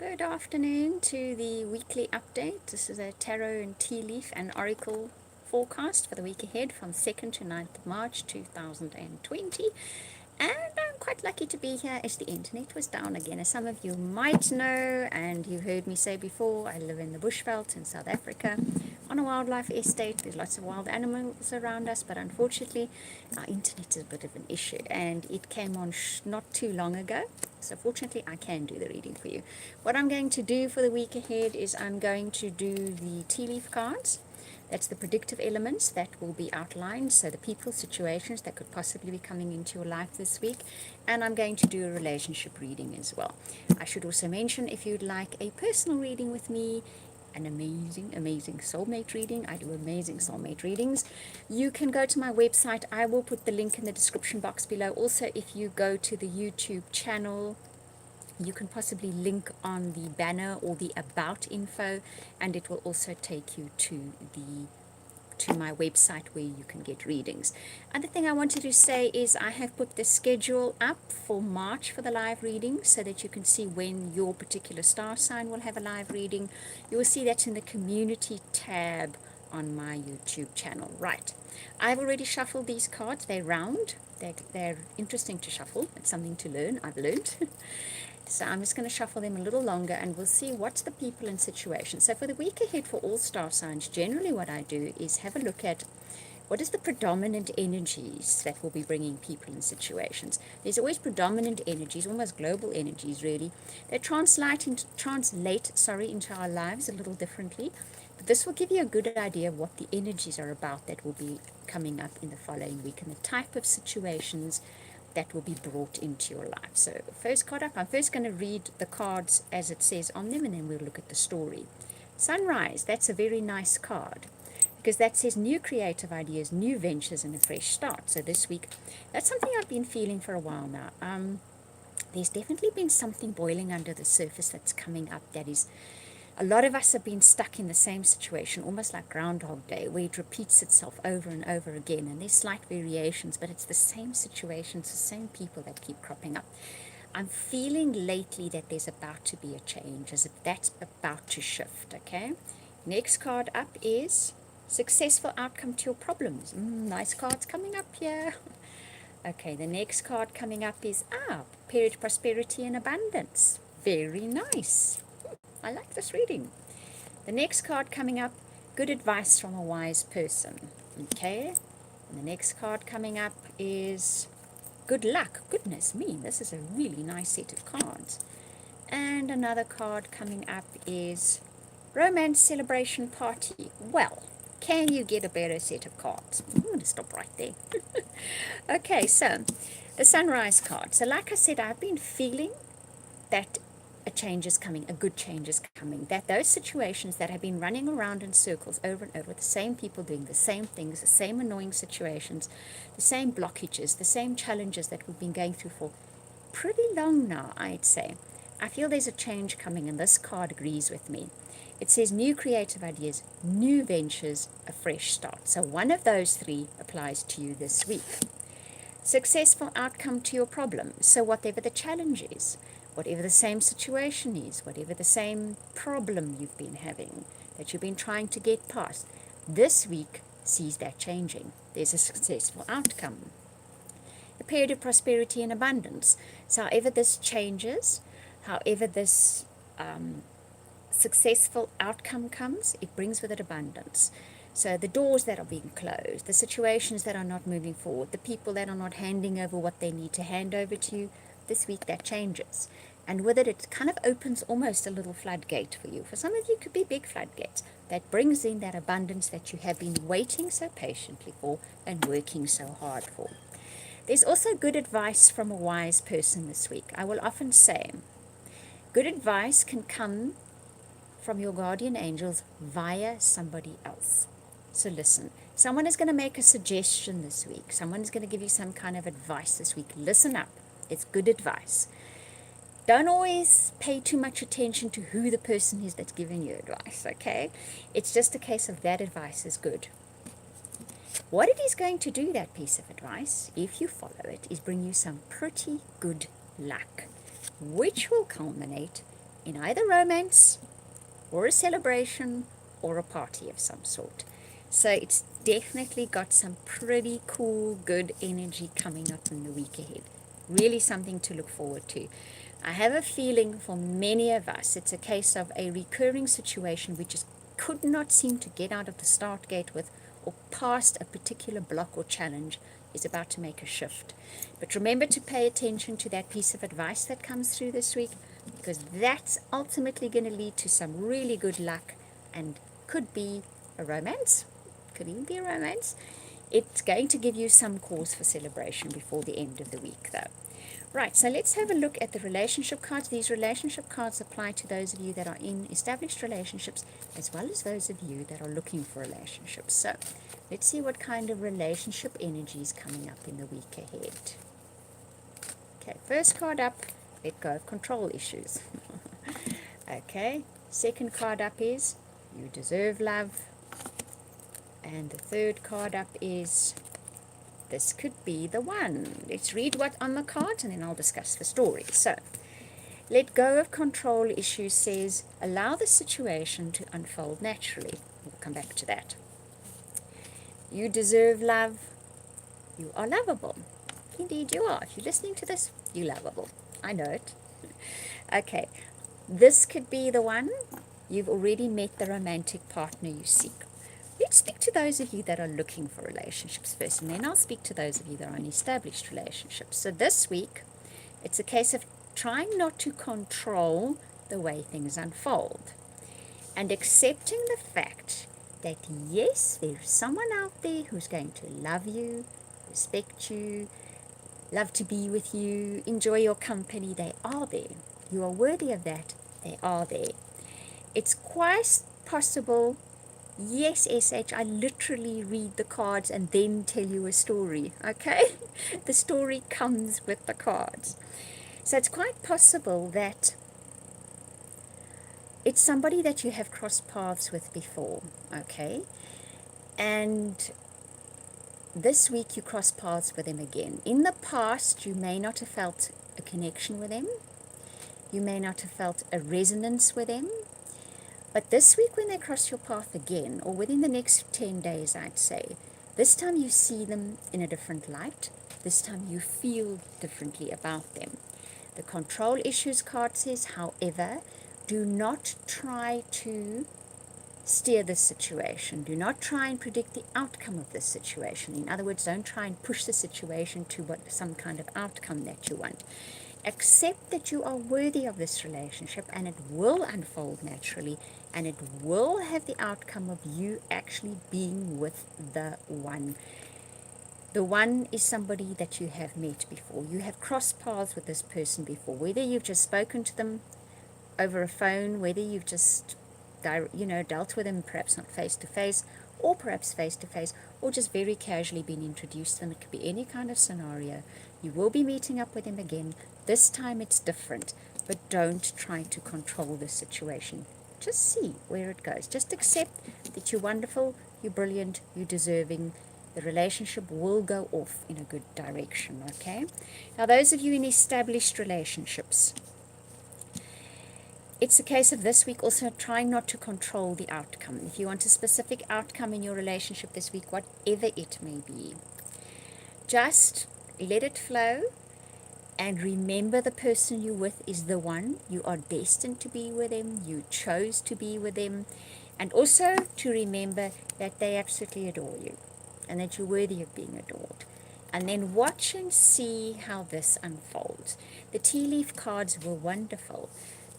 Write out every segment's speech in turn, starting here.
Good afternoon to the weekly update. This is a tarot and tea leaf and oracle forecast for the week ahead from 2nd to 9th of March 2020. And I'm quite lucky to be here as the internet was down again. As some of you might know, and you heard me say before, I live in the bushveld in South Africa on a wildlife estate. There's lots of wild animals around us, but unfortunately, our internet is a bit of an issue. And it came on not too long ago. So fortunately, I can do the reading for you. What I'm going to do for the week ahead is I'm going to do the tea leaf cards. That's the predictive elements that will be outlined, so the people, situations that could possibly be coming into your life this week. And I'm going to do a relationship reading as well. I should also mention, if you'd like a personal reading with me, an amazing soulmate reading, I do amazing soulmate readings, you can go to my website. I will put the link in the description box below. Also, if you go to the YouTube channel, you can possibly link on the banner or the about info, and it will also take you to my website where you can get readings. Other thing I wanted to say is I have put the schedule up for March for the live reading so that you can see when your particular star sign will have a live reading. You will see that in the community tab on my YouTube channel. Right, I've already shuffled these cards. They're round. They're interesting to shuffle. It's something to learn. I've learned. So I'm just going to shuffle them a little longer and we'll see what's the people and situation. So for the week ahead for all star signs, generally what I do is have a look at what is the predominant energies that will be bringing people and situations. There's always predominant energies, almost global energies really, that translate into our lives a little differently. But this will give you a good idea of what the energies are about that will be coming up in the following week and the type of situations that will be brought into your life. So first card up, I'm first going to read the cards as it says on them, and then we'll look at the story. Sunrise, that's a very nice card because that says new creative ideas, new ventures, and a fresh start. So this week, that's something I've been feeling for a while now. There's definitely been something boiling under the surface that's coming up that is, a lot of us have been stuck in the same situation, almost like Groundhog Day, where it repeats itself over and over again, and there's slight variations, but it's the same situations, the same people that keep cropping up. I'm feeling lately that there's about to be a change, as if that's about to shift, okay? Next card up is successful outcome to your problems. Nice cards coming up here. Okay, the next card coming up is, period prosperity and abundance. Very nice. I like this reading. The next card coming up, good advice from a wise person. Okay, and the next card coming up is good luck. Goodness me, this is a really nice set of cards. And another card coming up is romance celebration party. Well, can you get a better set of cards? I'm going to stop right there. Okay, so the sunrise card. So like I said, I've been feeling that a change is coming, a good change is coming, that those situations that have been running around in circles over and over, the same people doing the same things, the same annoying situations, the same blockages, the same challenges that we've been going through for pretty long now, I'd say. I feel there's a change coming, and this card agrees with me. It says new creative ideas, new ventures, a fresh start. So one of those three applies to you this week. Successful outcome to your problem. So whatever the challenge is, whatever the same situation is, whatever the same problem you've been having, that you've been trying to get past, this week sees that changing. There's a successful outcome. A period of prosperity and abundance. So however this changes, however this successful outcome comes, it brings with it abundance. So the doors that are being closed, the situations that are not moving forward, the people that are not handing over what they need to hand over to you, this week that changes. And with it, it kind of opens almost a little floodgate for you. For some of you, it could be big floodgates that brings in that abundance that you have been waiting so patiently for and working so hard for. There's also good advice from a wise person this week. I will often say, good advice can come from your guardian angels via somebody else. So listen, someone is going to make a suggestion this week. Someone is going to give you some kind of advice this week. Listen up. It's good advice. Don't always pay too much attention to who the person is that's giving you advice, okay? It's just a case of that advice is good. What it is going to do, that piece of advice, if you follow it, is bring you some pretty good luck, which will culminate in either romance or a celebration or a party of some sort. So it's definitely got some pretty cool, good energy coming up in the week ahead. Really something to look forward to. I have a feeling for many of us, it's a case of a recurring situation we just could not seem to get out of the start gate with, or past a particular block or challenge is about to make a shift. But remember to pay attention to that piece of advice that comes through this week, because that's ultimately going to lead to some really good luck, and could be a romance, could even be a romance. It's going to give you some cause for celebration before the end of the week, though. Right, so let's have a look at the relationship cards. These relationship cards apply to those of you that are in established relationships, as well as those of you that are looking for relationships. So let's see what kind of relationship energy is coming up in the week ahead. Okay, first card up, let go of control issues. Okay, second card up is you deserve love. And the third card up is this could be the one. Let's read what's on the cards and then I'll discuss the story. So, let go of control issues says, allow the situation to unfold naturally. We'll come back to that. You deserve love. You are lovable. Indeed you are. If you're listening to this, you're lovable. I know it. Okay, this could be the one. You've already met the romantic partner you seek. Let's speak to those of you that are looking for relationships first, and then I'll speak to those of you that are in established relationships. So this week, it's a case of trying not to control the way things unfold, and accepting the fact that yes, there's someone out there who's going to love you, respect you, love to be with you, enjoy your company. They are there. You are worthy of that. They are there. It's quite possible. Yes, SH, I literally read the cards and then tell you a story, okay? The story comes with the cards. So it's quite possible that it's somebody that you have crossed paths with before, okay? And this week you cross paths with them again. In the past, you may not have felt a connection with them. You may not have felt a resonance with them. But this week when they cross your path again, or within the next 10 days, I'd say, this time you see them in a different light. This time you feel differently about them. The control issues card says, however, do not try to steer this situation. Do not try and predict the outcome of this situation. In other words, don't try and push the situation to some kind of outcome that you want. Accept that you are worthy of this relationship, and it will unfold naturally, and it will have the outcome of you actually being with the one. The one is somebody that you have met before. You have crossed paths with this person before, whether you've just spoken to them over a phone, whether you've just dealt with them perhaps not face to face, or perhaps face to face, or just very casually been introduced to them. It could be any kind of scenario. You will be meeting up with them again. This time it's different, but don't try to control the situation. Just see where it goes. Just accept that you're wonderful, you're brilliant, you're deserving. The relationship will go off in a good direction, okay? Now, those of you in established relationships, it's a case of this week also trying not to control the outcome. If you want a specific outcome in your relationship this week, whatever it may be, just let it flow and remember the person you're with is the one. You are destined to be with them. You chose to be with them. And also to remember that they absolutely adore you and that you're worthy of being adored. And then watch and see how this unfolds. The tea leaf cards were wonderful.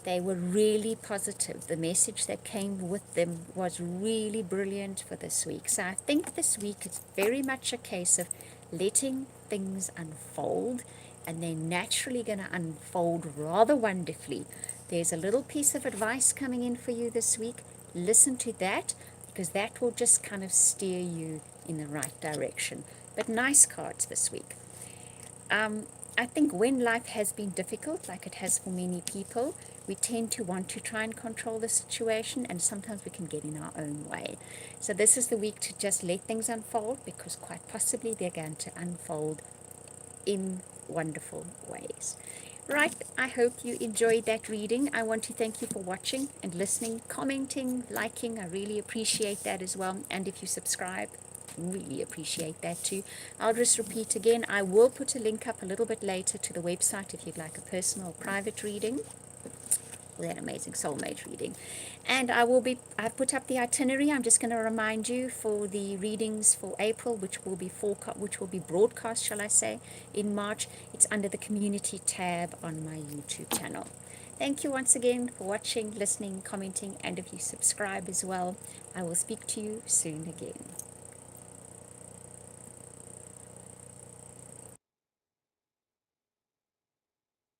They were really positive. The message that came with them was really brilliant for this week. So I think this week it's very much a case of letting things unfold, and they're naturally going to unfold rather wonderfully. There's a little piece of advice coming in for you this week. Listen to that, because that will just kind of steer you in the right direction. But nice cards this week. I think when life has been difficult, like it has for many people, we tend to want to try and control the situation, and sometimes we can get in our own way. So this is the week to just let things unfold, because quite possibly they're going to unfold in wonderful ways. Right, I hope you enjoyed that reading. I want to thank you for watching and listening, commenting, liking. I really appreciate that as well. And if you subscribe, really appreciate that too. I'll just repeat again, I will put a link up a little bit later to the website if you'd like a personal private reading, that amazing soulmate reading. And I've put up the itinerary. I'm just going to remind you for the readings for April, which will be broadcast, shall I say, in March. It's under the community tab on my YouTube channel. Thank you once again for watching, listening, commenting, and if you subscribe as well, I will speak to you soon again.